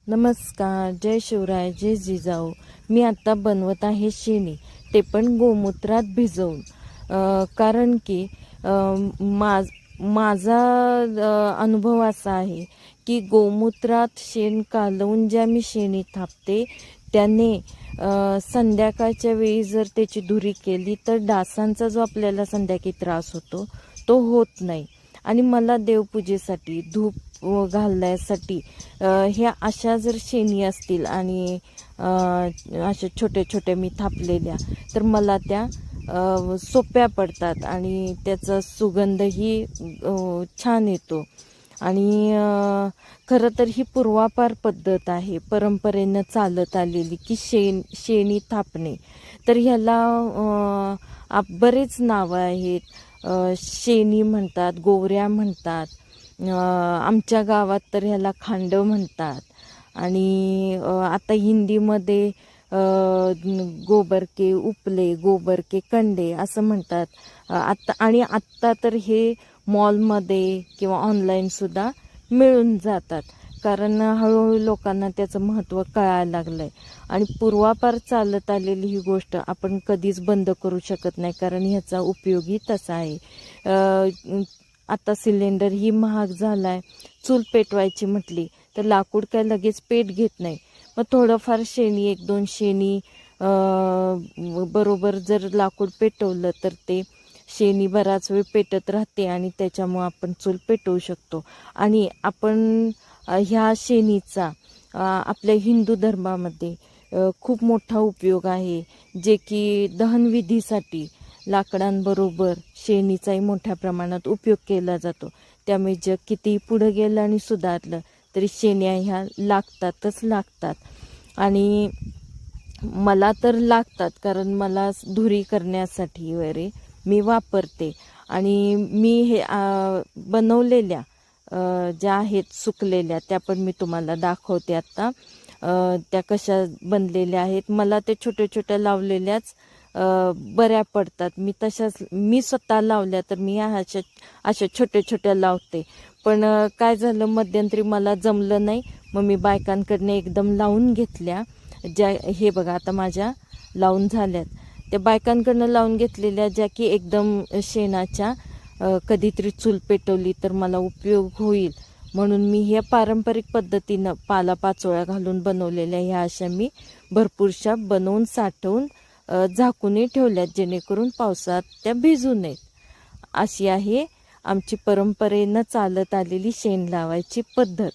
नमस्कार, जय शिवराय, जय जिजाऊ. मी आत्ता बनवत आहे शेणी, ते पण गोमूत्रात भिजवून. कारण की माझा अनुभव असा आहे की गोमूत्रात शेण कालवून ज्या मी शेणी थापते त्याने संध्याकाळच्या वेळी जर त्याची धुरी केली तर डासांचा जो आपल्याला संध्याकाळी त्रास होतो तो होत नाही. आणि मला देवपूजेसाठी धूप घालण्यासाठी ह्या अशा जर शेणी असतील आणि अशा छोट्या छोट्या मी थापलेल्या तर मला त्या सोप्या पडतात आणि त्याचा सुगंधही छान येतो. आणि खरं तर ही पूर्वापार पद्धत आहे, परंपरेनं चालत आलेली की शेणी थापणे. तर ह्याला बरेच नावं आहेत. शेणी म्हणतात, गोवऱ्या म्हणतात, आमच्या गावात तर ह्याला खांड म्हणतात. आणि आता हिंदीमध्ये गोबर के उपले, गोबर के कंडे असं म्हणतात. आत्ता तर हे मॉलमध्ये किंवा ऑनलाईनसुद्धा मिळून जातात, कारण हळूहळू लोकांना त्याचं महत्त्व कळायला लागलं आहे. आणि पूर्वापार चालत आलेली ही गोष्ट आपण कधीच बंद करू शकत नाही, कारण ह्याचा उपयोगही तसा आहे. आता सिलेंडरही महाग झाला आहे. चूल पेटवायची म्हटली तर लाकूड काय लगेच पेट घेत नाही. मग थोडंफार शेणी, 1-2 शेणी बरोबर जर लाकूड पेटवलं तर ते शेणी बराच वेळ पेटत राहते आणि त्याच्यामुळं आपण चूल पेटवू शकतो. आणि आपण ह्या शेणीचा आपल्या हिंदू धर्मामध्ये खूप मोठा उपयोग आहे, जे की दहनविधीसाठी लाकडांबरोबर शेणीचाही मोठ्या प्रमाणात उपयोग केला जातो. त्यामुळे जग कितीही पुढं गेलं आणि सुधारलं तरी शेण्या ह्या लागतात. आणि मला तर लागतात, कारण मला धुरी करण्यासाठी वगैरे मी वापरते. आणि मी हे बनवलेल्या ज्या आहेत सुकलेल्या त्या पण मी तुम्हाला दाखवते आत्ता. त्या कशा बनलेल्या आहेत. मला ते छोट्या छोट्या लावलेल्याच बऱ्या पडतात. मी स्वतः लावल्या तर मी अशा छोट्या छोट्या लावते. पण काय झालं, मध्यंतरी मला जमलं नाही, मग मी बायकांकडनं एकदम लावून घेतल्या. हे बघा आता माझ्या लावून झाल्यात. त्या बायकांकडनं लावून घेतलेल्या ज्या की एकदम शेणाच्या, कधीतरी चूल पेटवली तर मला उपयोग होईल म्हणून मी ह्या पारंपरिक पद्धतीनं पालापाचोळ्या घालून बनवलेल्या ह्या अशा मी भरपूरशा बनवून साठवून झाकूनही ठेवल्यात, जेणेकरून पावसात त्या भिजू नयेत. अशी आहे आमची परंपरेनं चालत आलेली शेण लावायची पद्धत.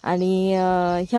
आणि ह्या